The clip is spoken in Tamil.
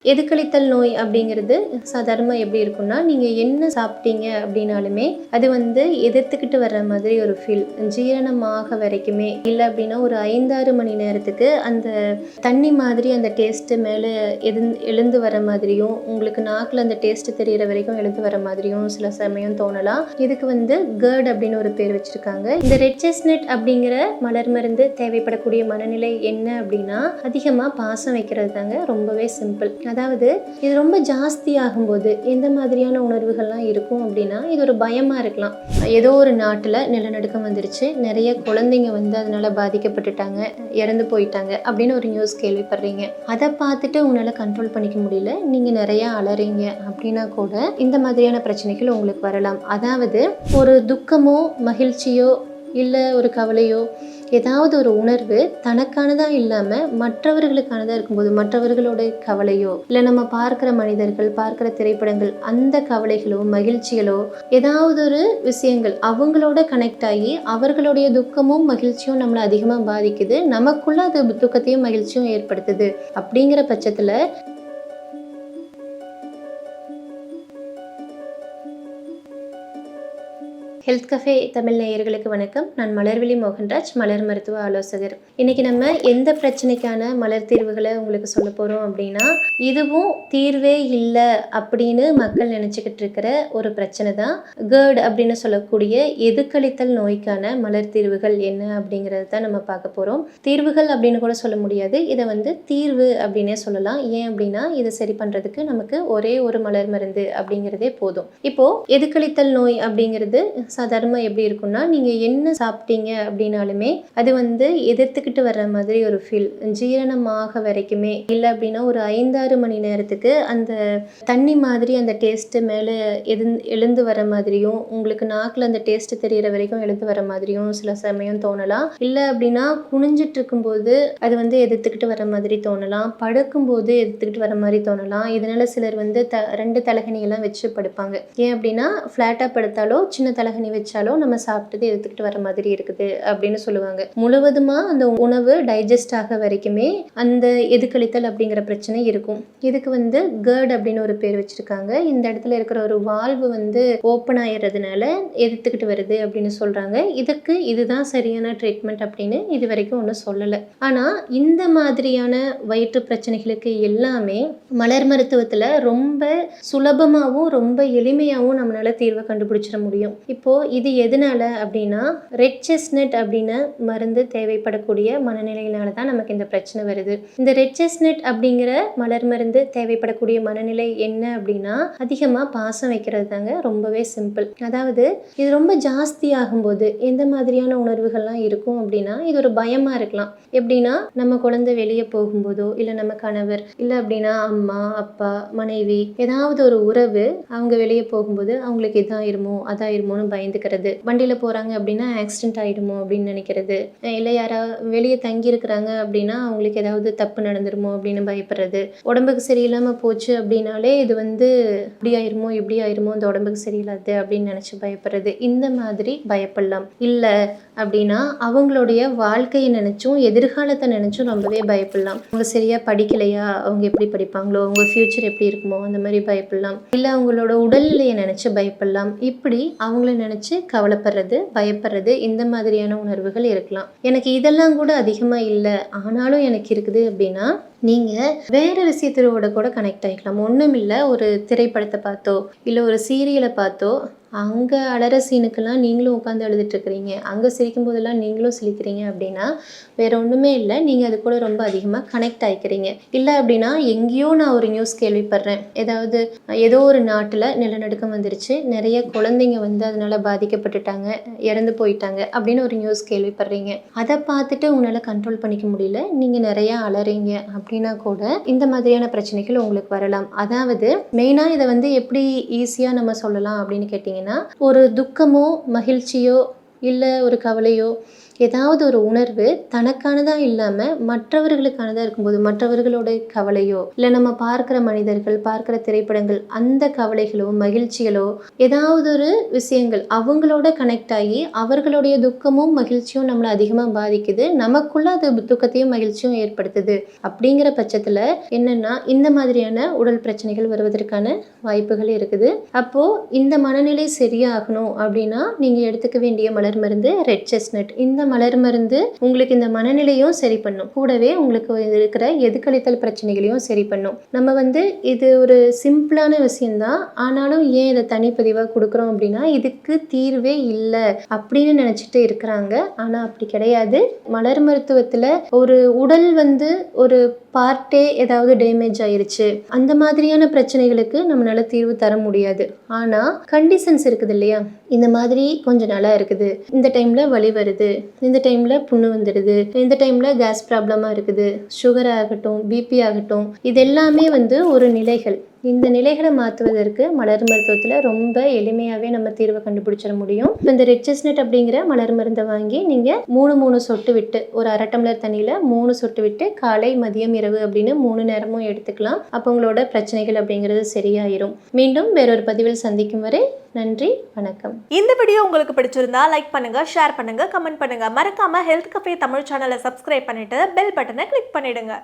எதுக்களித்தல் நோய் அப்படிங்கிறது சாதாரணமாக எப்படி இருக்கும்னா, நீங்கள் என்ன சாப்பிட்டீங்க அப்படின்னாலுமே அது எதிர்த்துக்கிட்டு வர்ற மாதிரி ஒரு ஃபீல் ஜீரணமாக வரைக்குமே இல்லை அப்படின்னா ஒரு 5-6 மணி நேரத்துக்கு அந்த தண்ணி மாதிரி அந்த டேஸ்ட்டு மேலே எழுந்து வர மாதிரியும், உங்களுக்கு நாக்கில் அந்த டேஸ்ட்டு தெரிகிற வரைக்கும் எழுந்து வர மாதிரியும் சில சமயம் தோணலாம். இதுக்கு கேர்ட் அப்படின்னு ஒரு பேர் வச்சுருக்காங்க. இந்த ரெட் செஸ்னட் அப்படிங்கிற மலர் மருந்து தேவைப்படக்கூடிய மனநிலை என்ன அப்படின்னா, அதிகமாக பாசம் வைக்கிறது தாங்க. ரொம்பவே சிம்பிள். அதாவது இது ரொம்ப ஜாஸ்தி ஆகும்போது எந்த மாதிரியான உணர்வுகள்லாம் இருக்கும் அப்படின்னா, இது ஒரு பயமாக இருக்கலாம். ஏதோ ஒரு நாட்டில் நிலநடுக்கம் வந்துருச்சு, நிறைய குழந்தைங்க அதனால பாதிக்கப்பட்டுட்டாங்க, இறந்து போயிட்டாங்க அப்படின்னு ஒரு நியூஸ் கேள்விப்படுறீங்க. அதை பார்த்துட்டு உங்களால் கண்ட்ரோல் பண்ணிக்க முடியல, நீங்கள் நிறையா அலறீங்க அப்படின்னா கூட இந்த மாதிரியான பிரச்சனைகள் உங்களுக்கு வரலாம். அதாவது ஒரு துக்கமோ மகிழ்ச்சியோ இல்லை ஒரு கவலையோ ஏதாவது ஒரு உணர்வு தனக்கானதாக இல்லாமல் மற்றவர்களுக்கானதாக இருக்கும்போது, மற்றவர்களோட கவலையோ இல்லை நம்ம பார்க்குற மனிதர்கள் பார்க்குற திரைப்படங்கள் அந்த கவலைகளோ மகிழ்ச்சிகளோ ஏதாவது ஒரு விஷயங்கள் அவங்களோட கனெக்ட் ஆகி அவர்களுடைய துக்கமும் மகிழ்ச்சியும் நம்மளை அதிகமாக பாதிக்குது, நமக்குள்ள அது துக்கத்தையும் மகிழ்ச்சியும் ஏற்படுத்துது. அப்படிங்கிற பட்சத்தில் ஹெல்த் கஃபே தமிழ் நேயர்களுக்கு வணக்கம். நான் மலர்விழி மோகன்ராஜ், மலர் மருத்துவ ஆலோசகர். இன்றைக்கி நம்ம எந்த பிரச்சனைக்கான மலர் தீர்வுகளை உங்களுக்கு சொல்ல போகிறோம் அப்படின்னா, இதுவும் தீர்வே இல்லை அப்படின்னு மக்கள் நினச்சிக்கிட்டு இருக்கிற ஒரு பிரச்சனை தான் கேர்ட் அப்படின்னு சொல்லக்கூடிய எதுக்களித்தல் நோய்க்கான மலர் தீர்வுகள் என்ன அப்படிங்கிறது தான் நம்ம பார்க்க போகிறோம். தீர்வுகள் அப்படின்னு கூட சொல்ல முடியாது, இதை தீர்வு அப்படின்னே சொல்லலாம். ஏன் அப்படின்னா, இதை சரி பண்ணுறதுக்கு நமக்கு ஒரே ஒரு மலர் மருந்து அப்படிங்கிறதே போதும். இப்போது எதுக்களித்தல் நோய் அப்படிங்கிறது சாதாரணமாக எப்படி இருக்கும்னா, நீங்கள் என்ன சாப்பிட்டீங்க அப்படின்னாலுமே அது எதிர்த்துக்கிட்டு வர்ற மாதிரி ஒரு ஃபீல் ஜீரணமாக வரைக்குமே இல்லை அப்படின்னா ஒரு 5-6 மணி நேரத்துக்கு அந்த தண்ணி மாதிரி அந்த டேஸ்ட்டு மேலே எழுந்து வர மாதிரியும், உங்களுக்கு நாக்கில் அந்த டேஸ்ட்டு தெரிகிற வரைக்கும் எழுந்து வர மாதிரியும் சில சமயம் தோணலாம். இல்லை அப்படின்னா குனிஞ்சிட்டு இருக்கும்போது அது எதிர்த்துக்கிட்டு வர மாதிரி தோணலாம், படுக்கும்போது எதிர்த்துக்கிட்டு வர மாதிரி தோணலாம். இதனால சிலர் 2 தலகணியெல்லாம் வச்சு படுப்பாங்க. ஏன் அப்படின்னா ஃப்ளாட்டாக படுத்தாலோ சின்ன தலகணி வச்சாலோ நம்ம சாப்பிட்டது எடுத்துக்கிட்டு வர மாதிரி இருக்குது அப்படின்னு சொல்லுவாங்க. முழுவதுமாக அந்த உணவு டைஜஸ்ட் ஆக வரைக்குமே அந்த எதுக்களித்தல் அப்படிங்கிற பிரச்சனை இருக்கும். இதுக்கு கேர்ட் அப்படின்னு ஒரு பேர் வச்சிருக்காங்க. இந்த இடத்துல இருக்கிற ஒரு வால்வு ஓப்பன் ஆயிடுறதுனால எதிர்த்துக்கிட்டு வருது அப்படின்னு சொல்றாங்க. இதுக்கு இதுதான் சரியான ட்ரீட்மெண்ட் அப்படின்னு இது வரைக்கும் ஒன்றும் சொல்லலை. ஆனால் இந்த மாதிரியான வயிற்று பிரச்சனைகளுக்கு எல்லாமே மலர் மருத்துவத்தில் ரொம்ப சுலபமாகவும் ரொம்ப எளிமையாகவும் நம்மளால தீர்வை கண்டுபிடிச்சிட முடியும். இப்போ இது எதனால அப்படின்னா, ரெட் செஸ்னட் அப்படின்னு மருந்து தேவைப்படக்கூடிய மனநிலையினால தான் நமக்கு இந்த பிரச்சனை வருது. இந்த ரெட் செஸ்னட் அப்படிங்கிற மலர் மருந்து தேவைப்படக்கூடிய மனநிலை என்ன அப்படின்னா, அதிகமாக பாசம் வைக்கிறது தாங்க. ரொம்பவே சிம்பிள். அதாவது இது ரொம்ப ஜாஸ்தி ஆகும்போது எந்த மாதிரியான உணர்வுகள்லாம் இருக்கும் அப்படின்னா, இது ஒரு பயமாக இருக்கலாம். எப்படின்னா, நம்ம குழந்தை வெளியே போகும்போதோ இல்லை நம்ம கணவர் இல்லை அப்படின்னா அம்மா அப்பா மனைவி ஏதாவது ஒரு உறவு அவங்க வெளியே போகும்போது அவங்களுக்கு இதாயிருமோ அதாயிருமோன்னு பயந்துக்கிறது, வண்டியில் போகிறாங்க அப்படின்னா ஆக்சிடென்ட் ஆகிடுமோ அப்படின்னு நினைக்கிறது, இல்லை யாராவது வெளியே தங்கி இருக்கிறாங்க அப்படின்னா அவங்களுக்கு ஏதாவது தப்பு நடந்துருமோ அப்படின்னு பயப்படுறது, உடம்புக்கு சரியில்லாமல் போச்சு அப்படின்னாலே இது இப்படி ஆயிருமோ இப்படி ஆயிருமோ இந்த உடம்புக்கு சரியில்லாது அப்படின்னு நினச்சி பயப்படுறது. இந்த மாதிரி பயப்படலாம். இல்லை அப்படின்னா அவங்களுடைய வாழ்க்கையை நினச்சும் எதிர்காலத்தை நினச்சும் ரொம்பவே பயப்படலாம். அவங்க சரியாக படிக்கலையா, அவங்க எப்படி படிப்பாங்களோ, அவங்க ஃப்யூச்சர் எப்படி இருக்குமோ அந்த மாதிரி பயப்படலாம். இல்லை அவங்களோட உடல்நிலையை நினச்சி பயப்படலாம். இப்படி அவங்கள நினச்சி கவலைப்படுறது பயப்படுறது இந்த மாதிரியான உணர்வுகள் இருக்கலாம். எனக்கு இதெல்லாம் கூட அதிகமாக இல்லை ஆனாலும் எனக்கு இருக்குது அப்படின்னா, நீங்கள் வேறு விஷயத்தோட கூட கனெக்ட் ஆகிக்கலாம். ஒன்றும் இல்லை, ஒரு திரைப்படத்தை பார்த்தோ இல்லை ஒரு சீரியலை பார்த்தோ அங்கே அலற சீனுக்கெல்லாம் நீங்களும் உட்காந்து அழுதுட்டுருக்கிறீங்க, அங்கே சிரிக்கும் போதெல்லாம் நீங்களும் சிரிக்கிறீங்க அப்படின்னா வேறு ஒன்றுமே இல்லை, நீங்கள் அது கூட ரொம்ப அதிகமாக கனெக்ட் ஆகிக்கிறீங்க. இல்லை அப்படின்னா எங்கேயோ நான் ஒரு நியூஸ் கேள்விப்படுறேன், ஏதோ ஒரு நாட்டில் நிலநடுக்கம் வந்துருச்சு, நிறைய குழந்தைங்க அதனால பாதிக்கப்பட்டுட்டாங்க, இறந்து போயிட்டாங்க அப்படின்னு ஒரு நியூஸ் கேள்விப்படுறீங்க. அதை பார்த்துட்டு உங்களால் கண்ட்ரோல் பண்ணிக்க முடியல, நீங்கள் நிறையா அலறீங்க அப்படின்னா கூட இந்த மாதிரியான பிரச்சனைகள் உங்களுக்கு வரலாம். அதாவது மெயினாக இதை எப்படி ஈஸியாக நம்ம சொல்லலாம் அப்படின்னு கேட்டிங்கன்னா, ஒரு துக்கமோ மகிழ்ச்சியோ இல்லை ஒரு கவலையோ ஏதாவது ஒரு உணர்வு தனக்கானதா இல்லாமல் மற்றவர்களுக்கானதாக இருக்கும்போது, மற்றவர்களோட கவலையோ இல்லை நம்ம பார்க்குற மனிதர்கள் பார்க்குற திரைப்படங்கள் அந்த கவலைகளோ மகிழ்ச்சிகளோ ஏதாவது ஒரு விஷயங்கள் அவங்களோட கனெக்ட் ஆகி அவர்களுடைய துக்கமும் மகிழ்ச்சியும் நம்மளை அதிகமாக பாதிக்குது, நமக்குள்ள அது துக்கத்தையும் மகிழ்ச்சியும் ஏற்படுத்துது. அப்படிங்கிற பட்சத்தில் என்னன்னா இந்த மாதிரியான உடல் பிரச்சனைகள் வருவதற்கான வாய்ப்புகள் இருக்குது. அப்போ இந்த மனநிலை சரியாகணும் அப்படின்னா நீங்க எடுத்துக்க வேண்டிய மலர் மருந்து ரெட் செஸ்னட். இந்த மலர் மருந்து உங்களுக்கு இந்த மனநிலையும் சரி பண்ணும், கூடவே உங்களுக்கு இருக்கிற எதுக்களித்தல் பிரச்சனைகளையும் சரி பண்ணும். நம்ம இது ஒரு சிம்பிளான விஷயம்தான், ஆனாலும் ஏன் இதை தனிப்பதிவாக கொடுக்குறோம் அப்படின்னா இதுக்கு தீர்வே இல்லை அப்படின்னு நினைச்சிட்டு இருக்கிறாங்க. ஆனா அப்படி கிடையாது. மலர் மருத்துவத்துல ஒரு உடல் ஒரு பார்ட்டே ஏதாவது டேமேஜ் ஆயிருச்சு, அந்த மாதிரியான பிரச்சனைகளுக்கு நம்மளால தீர்வு தர முடியாது. ஆனா கண்டிஷன்ஸ் இருக்குது இல்லையா, இந்த மாதிரி கொஞ்சம் நல்லா இருக்குது, இந்த டைம்ல வலி வருது, இந்த டைம்ல புண்ணு வந்துடுது, இந்த டைம்ல கேஸ் ப்ராப்ளமா இருக்குது, சுகர் ஆகட்டும் பிபி ஆகட்டும், இது எல்லாமே ஒரு நிலைகள். இந்த நிலைகளை மாற்றுவதற்கு மலர் மருத்துவத்தில் ரொம்ப எளிமையாகவே நம்ம தீர்வை கண்டுபிடிச்சிட முடியும். இப்போ இந்த ரெட் செஸ்னட் அப்படிங்கிற மலர் மருந்தை வாங்கி நீங்கள் 3 சொட்டு விட்டு, ஒரு அரை டம்ளர் தண்ணியில் 3 சொட்டு விட்டு காலை மதியம் இரவு அப்படின்னு 3 நேரமும் எடுத்துக்கலாம். அப்போ உங்களோட பிரச்சனைகள் அப்படிங்கிறது சரியாயிரும். மீண்டும் வேறொரு பதிவில் சந்திக்கும் வரை நன்றி, வணக்கம். இந்த வீடியோ உங்களுக்கு பிடிச்சிருந்தா லைக் பண்ணுங்க, ஷேர் பண்ணுங்க, கமெண்ட் பண்ணுங்க. மறக்காம ஹெல்த் கஃபே தமிழ் சேனலை சப்ஸ்கிரைப் பண்ணிட்டு பெல் பட்டனை கிளிக் பண்ணிடுங்க.